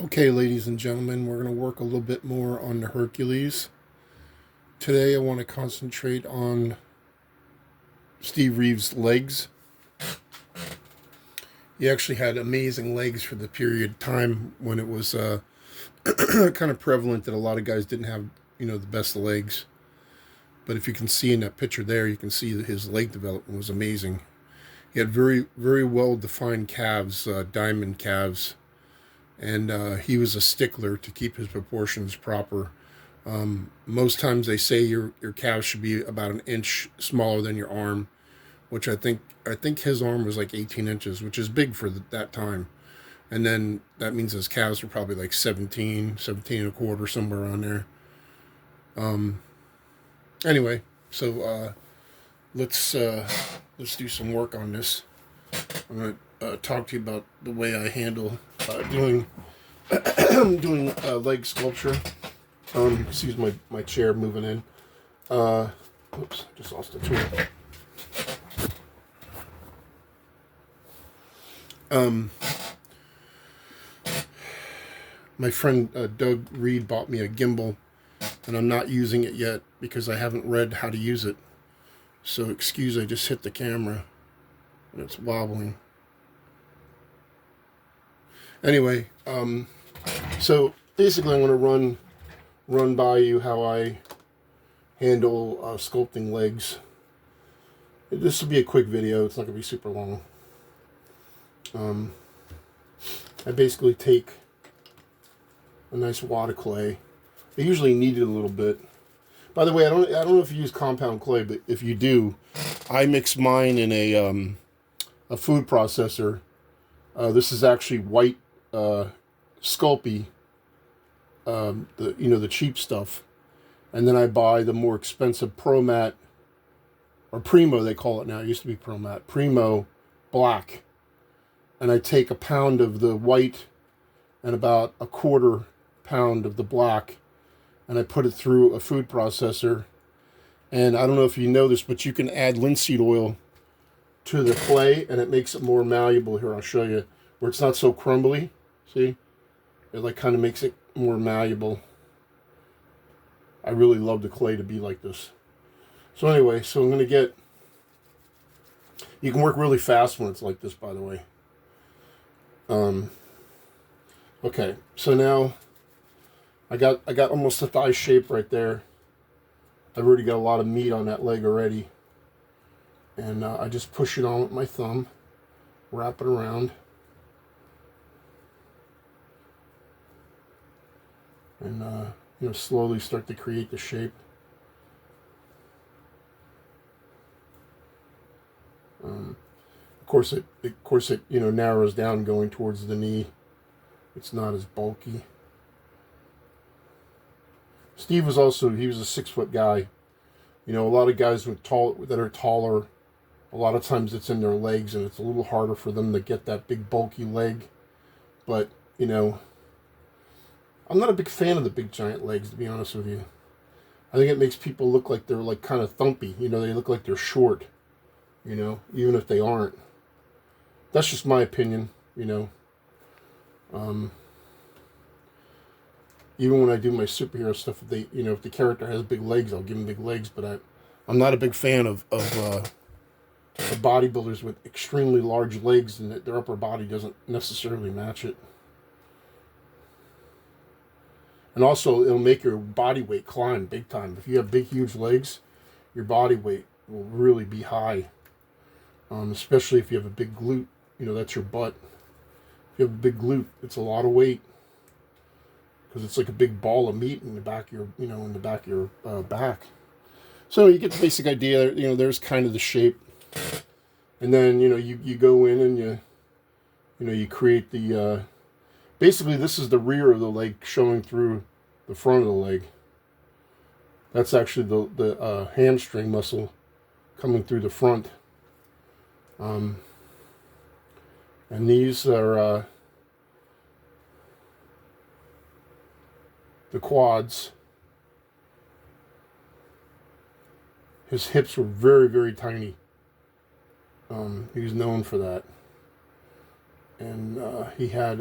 Okay, ladies and gentlemen, we're going to work a little bit more on the Hercules. Today I want to concentrate on Steve Reeves' legs. He actually had amazing legs for the period of time when it was kind of prevalent that a lot of guys didn't have, the best legs. But if you can see in that picture there, you can see that his leg development was amazing. He had very, very well defined calves, diamond calves, and he was a stickler to keep his proportions proper. Most times they say your calves should be about an inch smaller than your arm, which I think his arm was like 18 inches, which is big for that time. And then that means his calves were probably like 17 and a quarter, somewhere around there. Um, anyway, so let's do some work on this. I'm gonna talk to you about the way I handle doing doing leg sculpture. Excuse my chair moving in. Oops, just lost the tool. Um, my friend Doug Reed bought me a gimbal, and I'm not using it yet because I haven't read how to use it. So excuse, I just hit the camera, and it's wobbling. Anyway, so basically, I'm going to run by you how I handle sculpting legs. This will be a quick video. It's not going to be super long. I basically take a nice wad of clay. I usually knead it a little bit. By the way, I don't know if you use compound clay, but if you do, I mix mine in a food processor. This is actually white Sculpey, the cheap stuff, and then I buy the more expensive ProMat, or Primo they call it now. It used to be ProMat, Primo Black, and I take a pound of the white and about a quarter pound of the black, and I put it through a food processor. And I don't know if you know this, but you can add linseed oil to the clay, and it makes it more malleable. Here, I'll show you, where it's not so crumbly. See? It like kind of makes it more malleable. I really love the clay to be like this. So anyway, so I'm going to get... You can work really fast when it's like this, by the way. Okay, so now I got almost a thigh shape right there. I've already got a lot of meat on that leg already. And I just push it on with my thumb, wrap it around. And slowly start to create the shape. Of course it narrows down going towards the knee. It's not as bulky. Steve was he was a 6-foot guy. A lot of guys that are taller, a lot of times it's in their legs, and it's a little harder for them to get that big bulky leg. But I'm not a big fan of the big giant legs, to be honest with you. I think it makes people look like they're like kind of thumpy. They look like they're short. Even if they aren't. That's just my opinion. Even when I do my superhero stuff, if the character has big legs, I'll give them big legs. But I'm not a big fan of bodybuilders with extremely large legs, and their upper body doesn't necessarily match it. And also, it'll make your body weight climb big time. If you have big, huge legs, your body weight will really be high. Especially if you have a big glute. That's your butt. If you have a big glute, it's a lot of weight. Because it's like a big ball of meat in the back of your, back. So you get the basic idea. There's kind of the shape. And then, you go in and you create the... basically, this is the rear of the leg showing through the front of the leg. That's actually the hamstring muscle coming through the front. And these are the quads. His hips were very, very tiny. He was known for that. And he had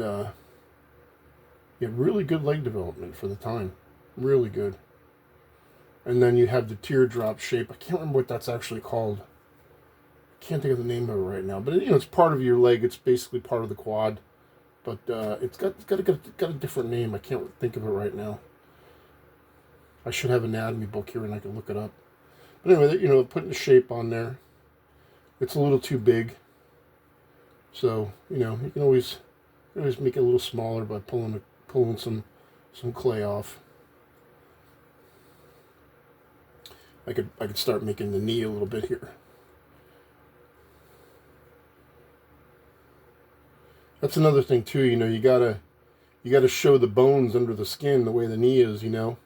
You have really good leg development for the time. Really good. And then you have the teardrop shape. I can't remember what that's actually called. I can't think of the name of it right now. But it's part of your leg. It's basically part of the quad. But it's got a different name. I can't think of it right now. I should have an anatomy book here and I can look it up. But anyway, putting the shape on there. It's a little too big. So, you can always make it a little smaller by pulling some clay off. I could start making the knee a little bit here. That's another thing too, you gotta show the bones under the skin the way the knee is, You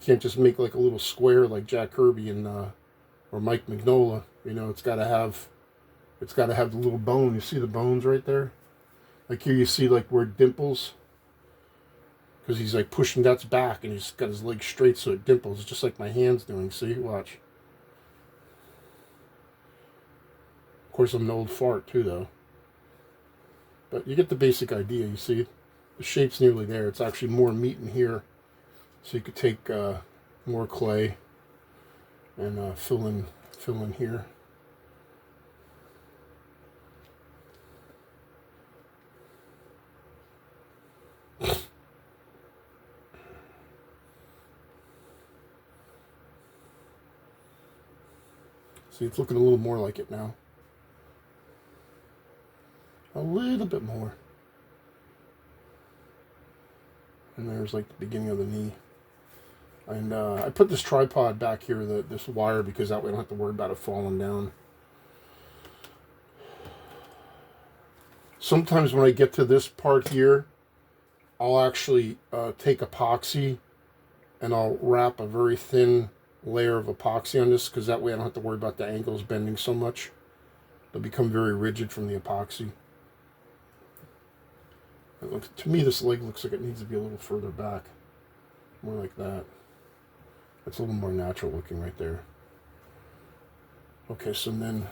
can't just make like a little square like Jack Kirby and or Mike Mignola. It's gotta have the little bone. You see the bones right there? Like here you see like where it dimples. Because he's like pushing that's back and he's got his leg straight so it dimples. It's just like my hand's doing. See? Watch. Of course, I'm an old fart too, though. But you get the basic idea. You see? The shape's nearly there. It's actually more meat in here. So you could take more clay and fill in here. See, it's looking a little more like it now. A little bit more. And there's like the beginning of the knee. And I put this tripod back here, this wire, because that way I don't have to worry about it falling down. Sometimes when I get to this part here, I'll actually take epoxy and I'll wrap a very thin layer of epoxy on this, because that way I don't have to worry about the ankles bending so much. They'll become very rigid from the epoxy. To me, this leg looks like it needs to be a little further back. More like that. That's a little more natural looking right there. Okay, so then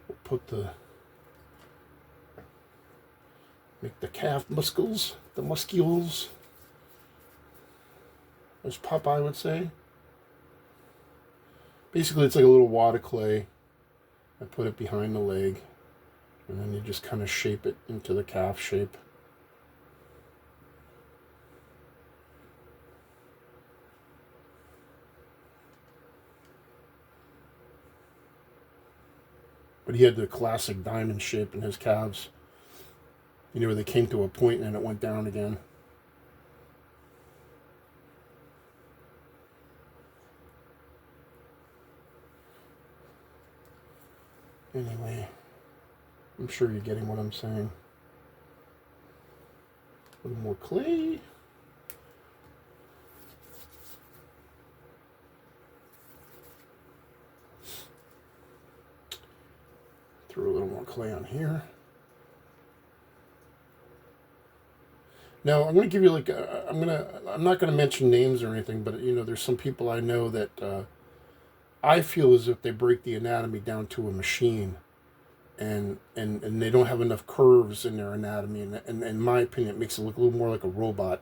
we'll put make the calf muscles, the muscules, as Popeye would say. Basically, it's like a little wad of clay. I put it behind the leg, and then you just kind of shape it into the calf shape. But he had the classic diamond shape in his calves. Where they came to a point and then it went down again. Anyway, I'm sure you're getting what I'm saying. A little more clay. Throw a little more clay on here. Now I'm going to give you like I'm not going to mention names or anything, but there's some people I know that I feel as if they break the anatomy down to a machine, and they don't have enough curves in their anatomy, and in my opinion, it makes it look a little more like a robot.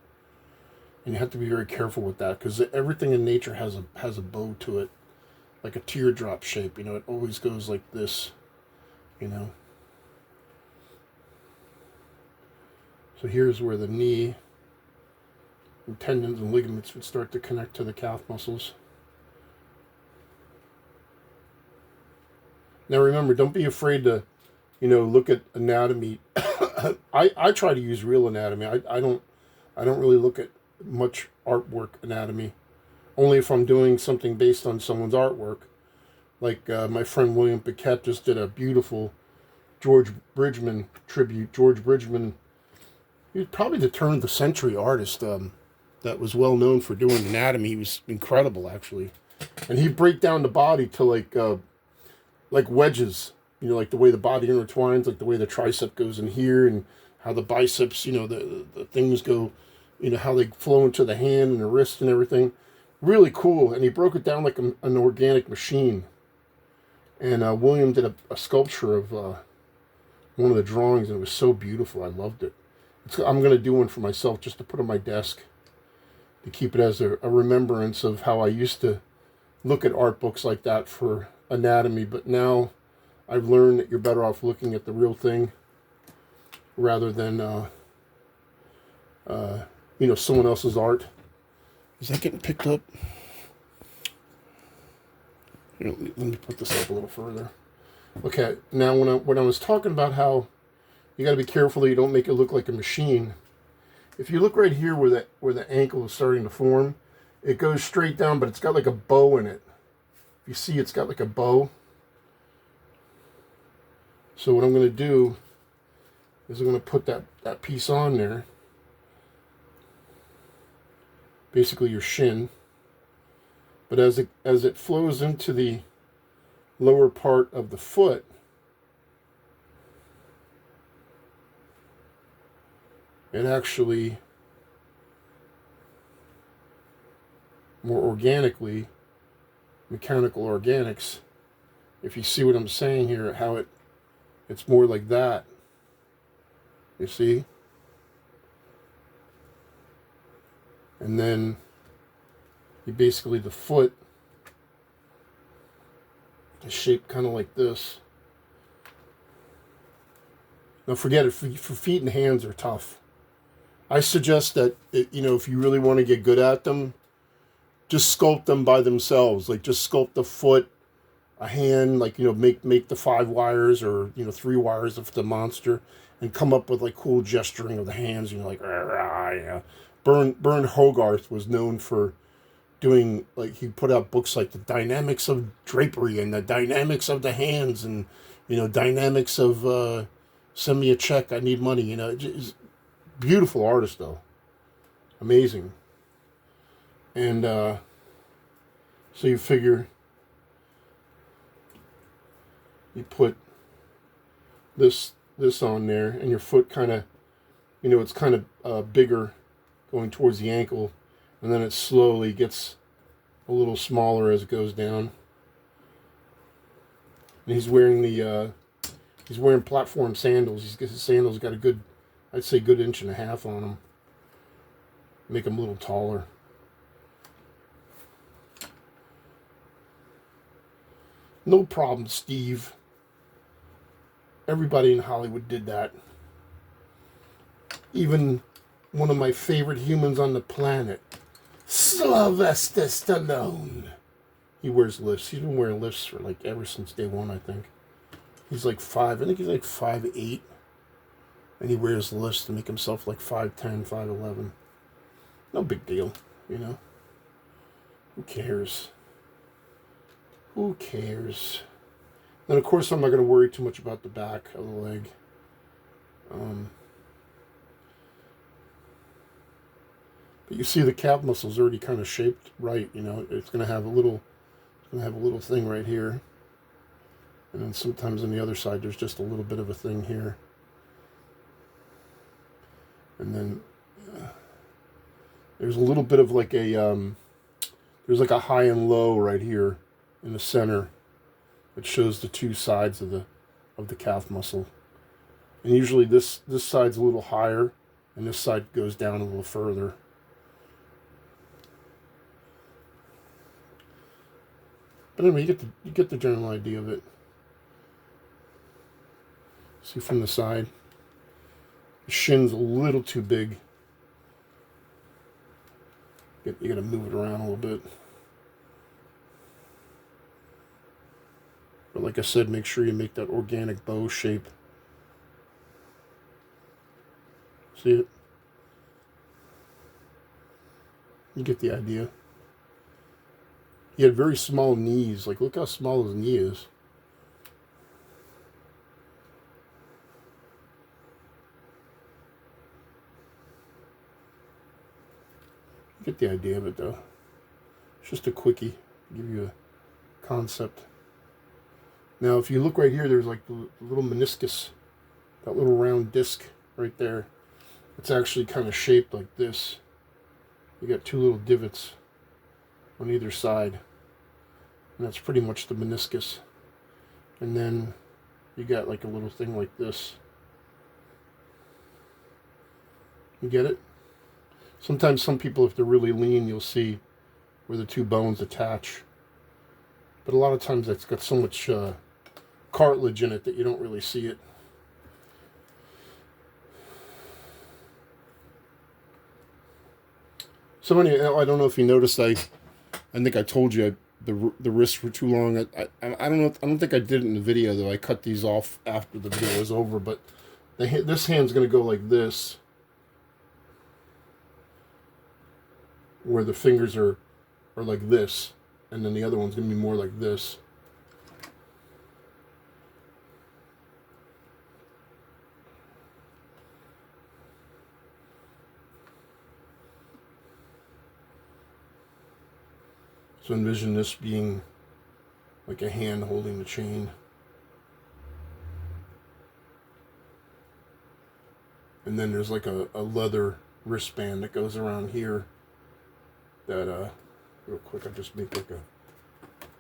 And you have to be very careful with that, because everything in nature has a bow to it, like a teardrop shape. It always goes like this. So here's where the knee and tendons and ligaments would start to connect to the calf muscles. Now remember, don't be afraid to, look at anatomy. I try to use real anatomy. I don't really look at much artwork anatomy. Only if I'm doing something based on someone's artwork. Like my friend William Paquette just did a beautiful George Bridgman tribute. George Bridgman, he was probably the turn of the century artist that was well known for doing anatomy. He was incredible, actually. And he'd break down the body to like wedges, like the way the body intertwines, like the way the tricep goes in here, and how the biceps, the things go, how they flow into the hand and the wrist and everything. Really cool. And he broke it down like an organic machine. And William did a sculpture of one of the drawings, and it was so beautiful. I loved it. I'm going to do one for myself just to put on my desk to keep it as a remembrance of how I used to look at art books like that for anatomy. But now I've learned that you're better off looking at the real thing rather than, someone else's art. Is that getting picked up? Let me put this up a little further. Okay, now when I was talking about how you got to be careful that you don't make it look like a machine. If you look right here where the ankle is starting to form, it goes straight down, but it's got like a bow in it. If you see, it's got like a bow. So what I'm going to do is I'm going to put that piece on there. Basically your shin. But as it flows into the lower part of the foot, it actually more organically, mechanical organics, if you see what I'm saying here, how it's more like that. You see? And then basically the foot is shaped kind of like this. Now forget it, for feet and hands are tough. I suggest that, if you really want to get good at them, just sculpt them by themselves. Like just sculpt the foot, a hand, like, make the 5 wires or, 3 wires if it's a monster, and come up with like cool gesturing of the hands. Like, yeah. Bernd Hogarth was known for doing, like, he put out books like The Dynamics of Drapery and The Dynamics of the Hands and, Dynamics of Send Me a Check, I Need Money. Just beautiful artist, though. Amazing. And so you figure you put this on there, and your foot kind of, it's kind of bigger going towards the ankle, and then it slowly gets a little smaller as it goes down. And he's wearing platform sandals. His sandals got a good, I'd say, good 1.5 inches on them. Make them a little taller. No problem, Steve. Everybody in Hollywood did that. Even one of my favorite humans on the planet, Sylvester Stallone. He wears lifts. He's been wearing lifts for ever since day one, I think. He's like 5. I think he's like 5'8". And he wears lifts to make himself like 5'10", 5'11". No big deal, Who cares? Who cares? And of course, I'm not going to worry too much about the back of the leg. But you see the calf muscle's already kind of shaped right, It's going to have a little thing right here. And then sometimes on the other side, there's just a little bit of a thing here. And then there's a little bit of like there's like a high and low right here in the center. It shows the 2 sides of the calf muscle. And usually this side's a little higher, and this side goes down a little further. But anyway, you get the general idea of it. See from the side, the shin's a little too big. You got to move it around a little bit. But like I said, make sure you make that organic bow shape. See it? You get the idea. He had very small knees. Like, look how small his knee is. You get the idea of it, though. It's just a quickie. Give you a concept. Now, if you look right here, there's like the little meniscus. That little round disc right there. It's actually kind of shaped like this. You got 2 little divots on either side. And that's pretty much the meniscus. And then you got like a little thing like this. You get it? Sometimes some people, if they're really lean, you'll see where the two bones attach. But a lot of times it's got so much cartilage in it that you don't really see it. So anyway, I don't know if you noticed, I think I told you the wrists were too long. I don't know. I don't think I did it in the video though. I cut these off after the video was over. But this hand's going to go like this, where the fingers are like this, and then the other one's going to be more like this. So envision this being like a hand holding the chain. And then there's like a leather wristband that goes around here that, real quick, I'll just make like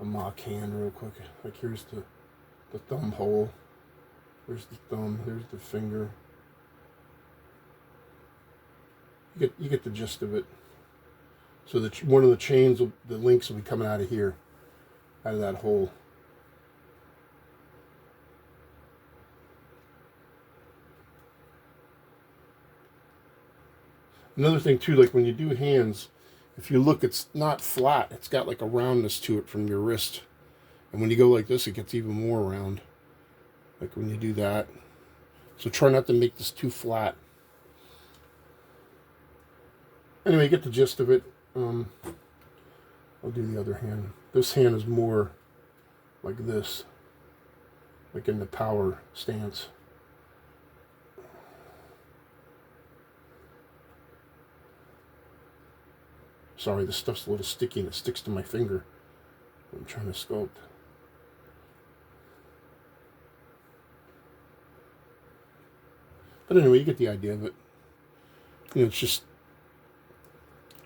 a mock hand real quick. Like here's the thumb hole. There's the thumb, here's the finger. You get the gist of it. So that one of the chains, the links will be coming out of here, out of that hole. Another thing too, like when you do hands, if you look, it's not flat. It's got like a roundness to it from your wrist. And when you go like this, it gets even more round. Like when you do that. So try not to make this too flat. Anyway, you get the gist of it. I'll do the other hand. This hand is more like this, like in the power stance. Sorry, this stuff's a little sticky and it sticks to my finger. I'm trying to sculpt. But anyway, you get the idea of it. You know, it's just,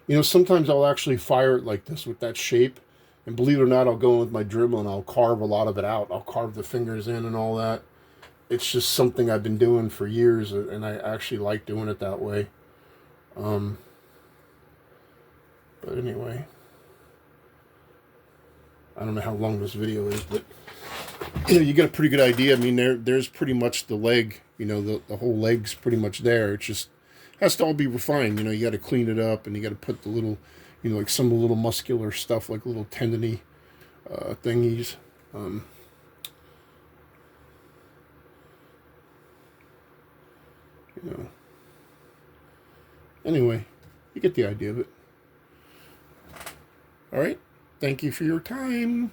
you know, sometimes I'll actually fire it like this with that shape. And believe it or not, I'll go in with my dribble and I'll carve a lot of it out. I'll carve the fingers in and all that. It's just something I've been doing for years, and I actually like doing it that way. But anyway, I don't know how long this video is, but you know, you get a pretty good idea. I mean, there's pretty much the leg. You know, the whole leg's pretty much there. It just has to all be refined. You know, you got to clean it up, and you got to put the little, you know, like some of the little muscular stuff, like little tendony thingies. You know. Anyway, you get the idea of it. All right. Thank you for your time.